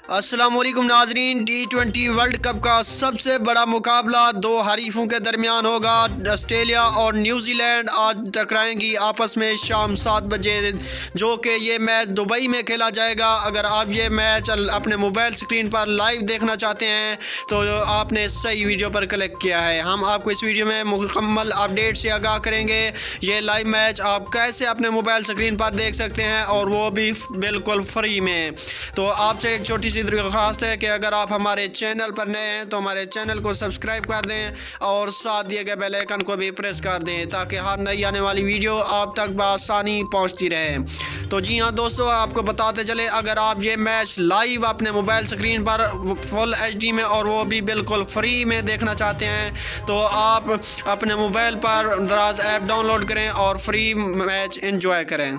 السلام علیکم ناظرین، T20 ورلڈ کپ کا سب سے بڑا مقابلہ دو حریفوں کے درمیان ہوگا۔ آسٹریلیا اور نیوزی لینڈ آج ٹکرائیں گی آپس میں شام 7 بجے، جو کہ یہ میچ دبئی میں کھیلا جائے گا۔ اگر آپ یہ میچ اپنے موبائل سکرین پر لائیو دیکھنا چاہتے ہیں تو آپ نے صحیح ویڈیو پر کلک کیا ہے۔ ہم آپ کو اس ویڈیو میں مکمل اپڈیٹ سے آگاہ کریں گے۔ یہ لائیو میچ آپ کیسے اپنے موبائل سکرین پر دیکھ سکتے ہیں، اور وہ بھی بالکل فری میں۔ تو آپ سے ایک چھوٹی سی درخواست ہے کہ اگر آپ ہمارے چینل پر نئے ہیں تو ہمارے چینل کو سبسکرائب کر دیں اور ساتھ دیے گئے بیل آئیکن کو بھی پریس کر دیں تاکہ ہر نئی آنے والی ویڈیو آپ تک بآسانی پہنچتی رہے۔ تو جی ہاں دوستو، آپ کو بتاتے چلے، اگر آپ یہ میچ لائیو اپنے موبائل سکرین پر فل HD میں اور وہ بھی بالکل فری میں دیکھنا چاہتے ہیں تو آپ اپنے موبائل پر دراز ایپ ڈاؤن لوڈ کریں اور فری میچ انجوائے کریں۔